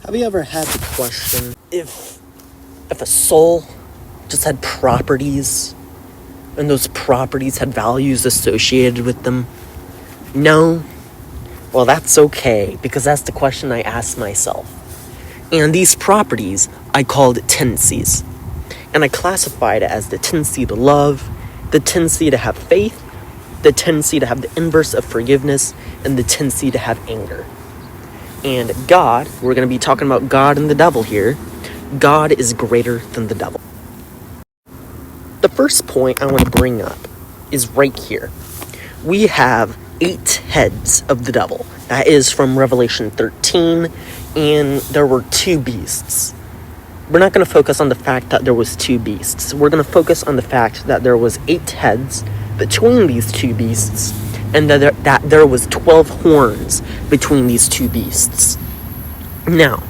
Have you ever had the question if a soul just had properties and those properties had values associated with them? No? Well, that's okay, because that's the question I asked myself. And these properties I called tendencies. And I classified it as the tendency to love, the tendency to have faith, the tendency to have the inverse of forgiveness, and the tendency to have anger. And God, we're going to be talking about God and the devil here. God is greater than the devil. The first point I want to bring up is right here. We have 8 heads of the devil. That is from Revelation 13, and there were 2 beasts. We're not going to focus on the fact that there was 2 beasts. We're going to focus on the fact that there was 8 heads between these 2 beasts, and that there was 12 horns between these 2 beasts. Now,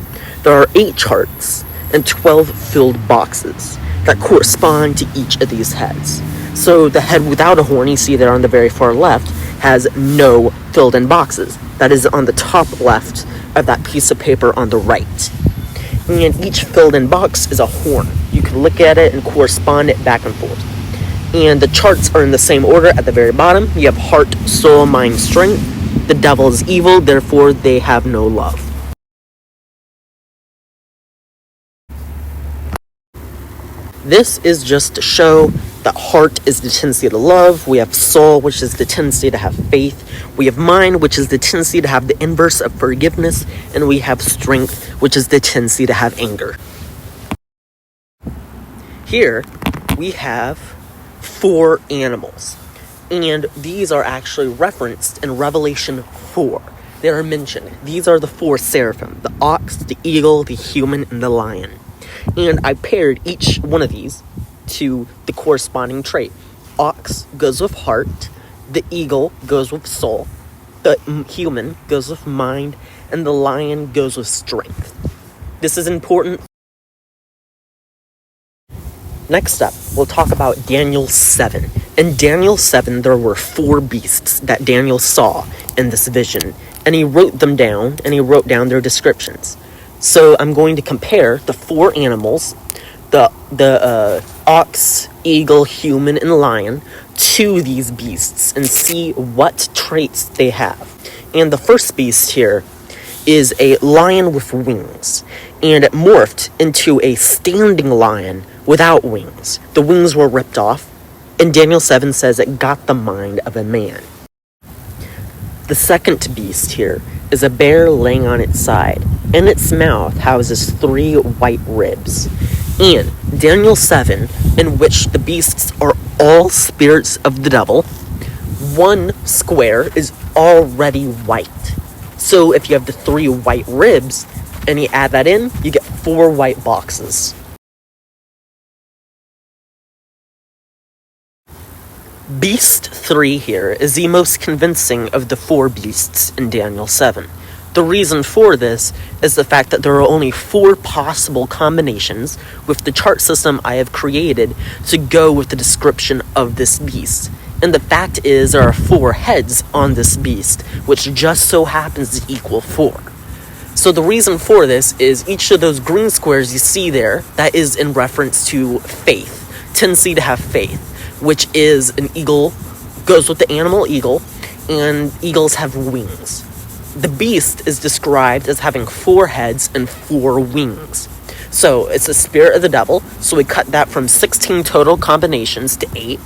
there are 8 charts and 12 filled boxes that correspond to each of these heads. So the head without a horn, you see there on the very far left, has no filled in boxes. That is on the top left of that piece of paper on the right. And each filled in box is a horn. You can look at it and correspond it back and forth. And the charts are in the same order at the very bottom. You have heart, soul, mind, strength. The devil is evil, therefore they have no love. This is just to show that heart is the tendency to love. We have soul, which is the tendency to have faith. We have mind, which is the tendency to have the inverse of forgiveness. And we have strength, which is the tendency to have anger. Here, we have 4 animals. And these are actually referenced in Revelation 4. They are mentioned. These are the 4 seraphim: the ox, the eagle, the human, and the lion. And I paired each one of these to the corresponding trait. Ox goes with heart, the eagle goes with soul, the human goes with mind, and the lion goes with strength. This is important. Next up, we'll talk about Daniel 7. In Daniel 7, there were 4 beasts that Daniel saw in this vision, and he wrote them down, and he wrote down their descriptions. So I'm going to compare the 4 animals, the ox, eagle, human, and lion, to these beasts and see what traits they have. And the first beast here is a lion with wings, and it morphed into a standing lion without wings. The wings were ripped off, and Daniel 7 says it got the mind of a man. The second beast here is a bear laying on its side. In its mouth houses 3 white ribs. And Daniel 7, in which the beasts are all spirits of the devil, 1 square is already white. So if you have the 3 white ribs, and you add that in, you get 4 white boxes. Beast 3 here is the most convincing of the 4 beasts in Daniel 7. The reason for this is the fact that there are only 4 possible combinations with the chart system I have created to go with the description of this beast. And the fact is there are 4 heads on this beast, which just so happens to equal 4. So the reason for this is each of those green squares you see there, that is in reference to faith, tendency to have faith, which is an eagle, goes with the animal eagle, and eagles have wings. The beast is described as having 4 heads and 4 wings. So it's a spirit of the devil, so we cut that from 16 total combinations to 8.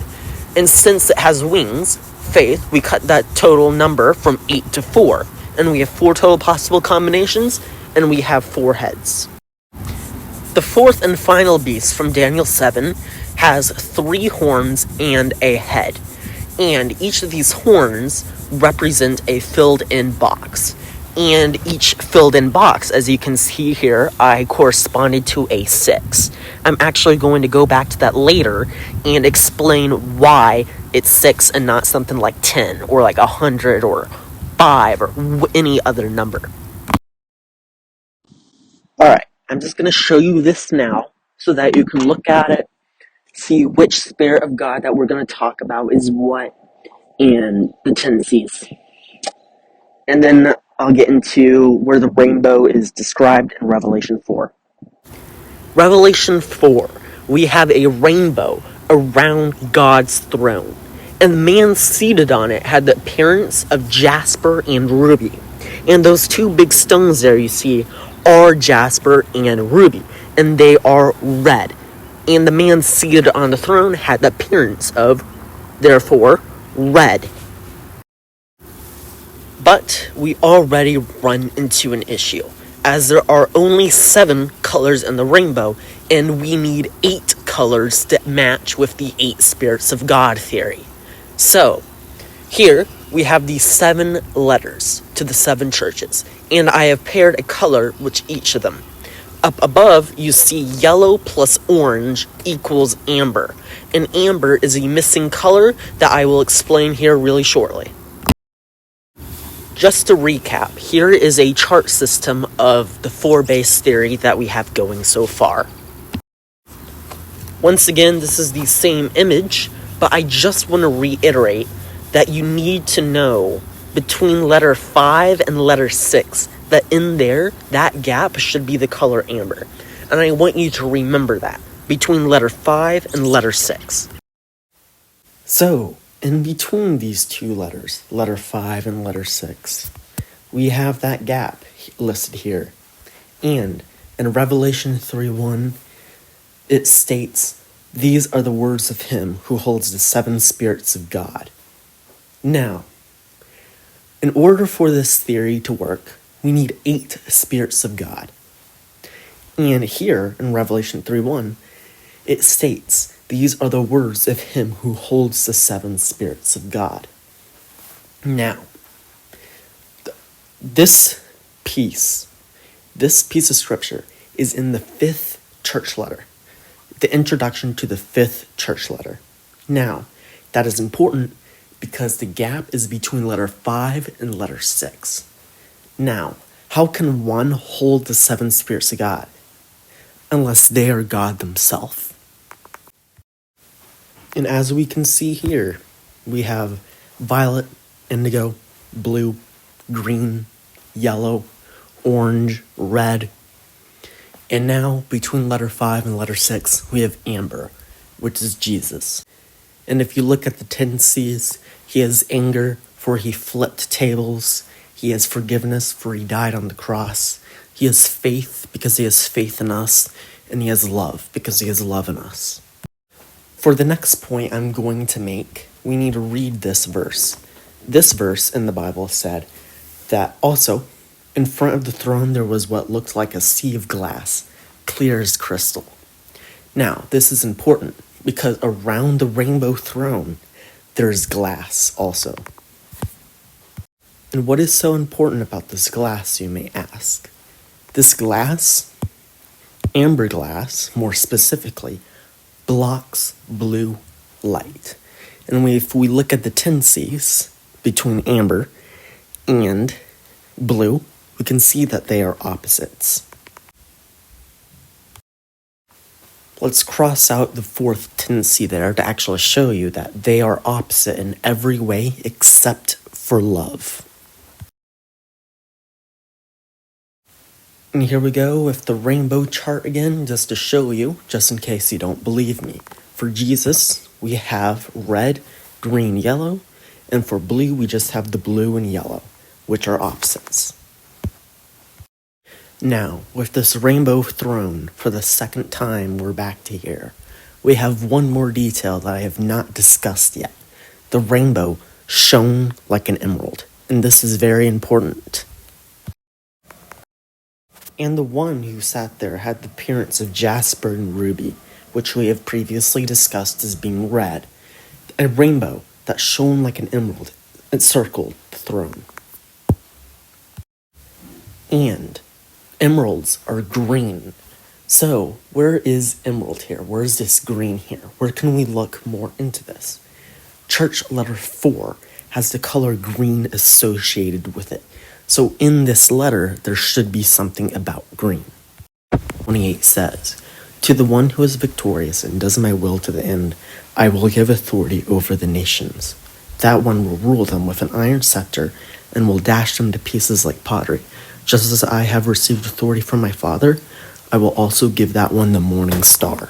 And since it has wings, faith, we cut that total number from 8 to 4. And we have 4 total possible combinations, and we have 4 heads. The 4th and final beast from Daniel 7 has 3 horns and a head. And each of these horns represent a filled-in box. And each filled-in box, as you can see here, I corresponded to a 6. I'm actually going to go back to that later and explain why it's 6 and not something like 10 or like 100 or 5 or any other number. Alright, I'm just going to show you this now so that you can look at it, see which spirit of God that we're going to talk about is what, and the tendencies. And then I'll get into where the rainbow is described in Revelation 4. Revelation 4, we have a rainbow around God's throne, and the man seated on it had the appearance of jasper and ruby. And those two big stones there you see are jasper and ruby, and they are red. And the man seated on the throne had the appearance of, therefore, red. But we already run into an issue, as there are only 7 colors in the rainbow, and we need 8 colors to match with the 8 spirits of God theory. So, here we have the 7 letters to the 7 churches, and I have paired a color with each of them. Up above, you see yellow plus orange equals amber, and amber is a missing color that I will explain here really shortly. Just to recap, here is a chart system of the 4 base theory that we have going so far. Once again, this is the same image, but I just want to reiterate that you need to know between letter 5 and letter 6 that in there, that gap should be the color amber. And I want you to remember that between letter 5 and letter 6. So, in between these 2 letters, letter 5 and letter 6, we have that gap listed here. And in Revelation 3:1, it states, "These are the words of him who holds the 7 spirits of God." Now, in order for this theory to work, we need 8 spirits of God. And here in Revelation 3:1, it states, "These are the words of him who holds the 7 spirits of God." Now, this piece of scripture is in the 5th church letter, the introduction to the 5th church letter. Now, that is important because the gap is between letter 5 and letter 6. Now, how can one hold the 7 spirits of God unless they are God themselves? And as we can see here, we have violet, indigo, blue, green, yellow, orange, red. And now, between letter 5 and letter 6, we have amber, which is Jesus. And if you look at the tendencies, he has anger, for he flipped tables. He has forgiveness, for he died on the cross. He has faith, because he has faith in us. And he has love, because he has love in us. For the next point I'm going to make, we need to read this verse. This verse in the Bible said that also, in front of the throne there was what looked like a sea of glass, clear as crystal. Now, this is important because around the rainbow throne, there's glass also. And what is so important about this glass, you may ask? This glass, amber glass, more specifically, blocks blue light. And if we look at the tendencies between amber and blue, we can see that they are opposites. Let's cross out the 4th tendency there to actually show you that they are opposite in every way except for love. And here we go with the rainbow chart again, just to show you, just in case you don't believe me. For Jesus, we have red, green, yellow, and for blue, we just have the blue and yellow, which are opposites. Now, with this rainbow throne, for the 2nd time, we're back to here. We have one more detail that I have not discussed yet. The rainbow shone like an emerald, and this is very important. And the one who sat there had the appearance of jasper and ruby, which we have previously discussed as being red. A rainbow that shone like an emerald encircled the throne. And emeralds are green. So, where is emerald here? Where is this green here? Where can we look more into this? Church letter 4 has the color green associated with it. So in this letter, there should be something about green. 28 says, "To the one who is victorious and does my will to the end, I will give authority over the nations. That one will rule them with an iron scepter, and will dash them to pieces like pottery. Just as I have received authority from my Father, I will also give that one the morning star.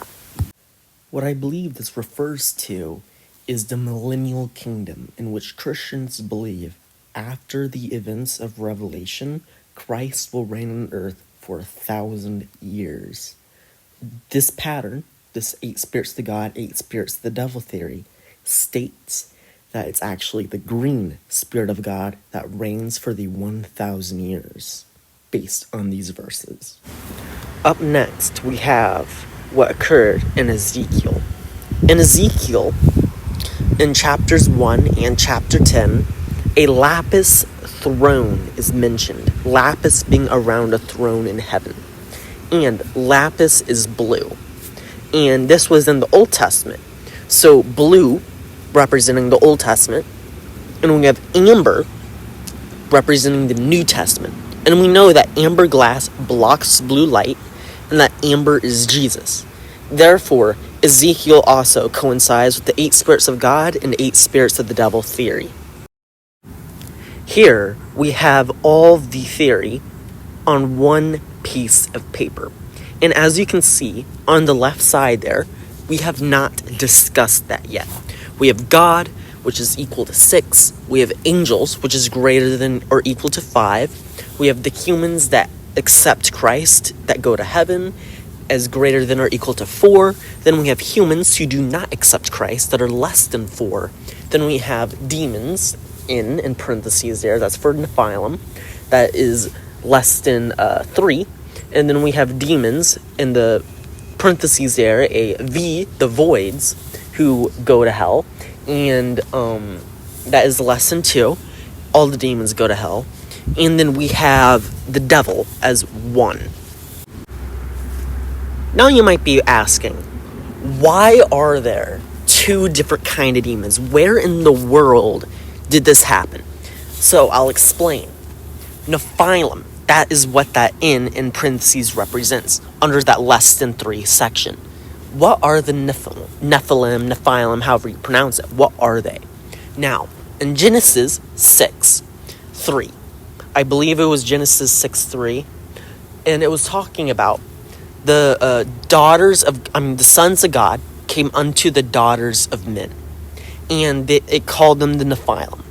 What I believe this refers to is the millennial kingdom, in which Christians believe after the events of Revelation, Christ will reign on earth for 1,000 years. This pattern, this 8 spirits to God, 8 spirits to the devil theory, states that it's actually the green spirit of God that reigns for the 1,000 years, based on these verses. Up next, we have what occurred in Ezekiel. In Ezekiel, in chapters 1 and chapter 10, a lapis throne is mentioned. Lapis being around a throne in heaven. And lapis is blue. And this was in the Old Testament. So blue representing the Old Testament. And we have amber representing the New Testament. And we know that amber glass blocks blue light, and that amber is Jesus. Therefore, Ezekiel also coincides with the 8 spirits of God and 8 spirits of the devil theory. Here, we have all the theory on one piece of paper. And as you can see, on the left side there, we have not discussed that yet. We have God, which is equal to 6. We have angels, which is greater than or equal to 5. We have the humans that accept Christ, that go to heaven, as greater than or equal to 4. Then we have humans who do not accept Christ, that are less than 4. Then we have demons, in parentheses there, that's for Nephilim, that is less than 3. And then we have demons in the parentheses there, a V, the voids, who go to hell, and that is less than 2. All the demons go to hell. And then we have the devil as 1. Now you might be asking, why are there 2 different kind of demons? Where in the world did this happen? So I'll explain. Nephilim, that is what that in parentheses represents, under that less than 3 section. What are the Nephilim, however you pronounce it? What are they? Now, in Genesis 6:3, I believe it was Genesis 6:3, and it was talking about the the sons of God came unto the daughters of men, and it called them the Nephilim.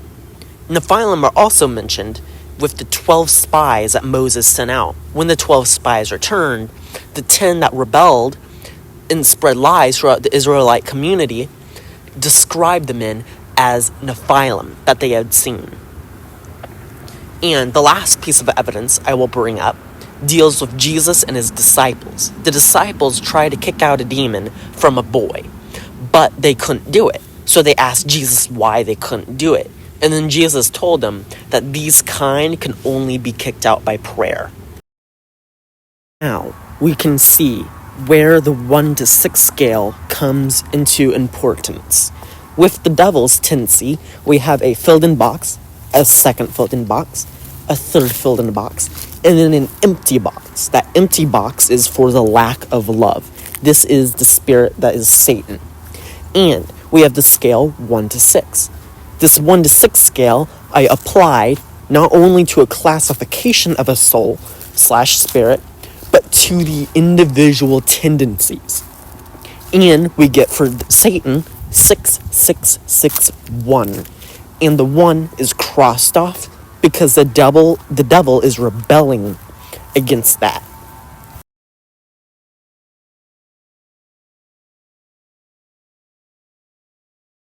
Nephilim are also mentioned with the 12 spies that Moses sent out. When the 12 spies returned, the 10 that rebelled and spread lies throughout the Israelite community described the men as Nephilim that they had seen. And the last piece of evidence I will bring up deals with Jesus and his disciples. The disciples tried to kick out a demon from a boy, but they couldn't do it. So they asked Jesus why they couldn't do it. And then Jesus told them that these kind can only be kicked out by prayer. Now, we can see where the 1 to 6 scale comes into importance. With the devil's tendency, we have a filled-in box, a second filled-in box, a third filled-in box, and then an empty box. That empty box is for the lack of love. This is the spirit that is Satan. And we have the scale 1 to 6. This 1 to 6 scale I applied not only to a classification of a soul / spirit, but to the individual tendencies. And we get for Satan 6661. And the 1 is crossed off because the devil is rebelling against that.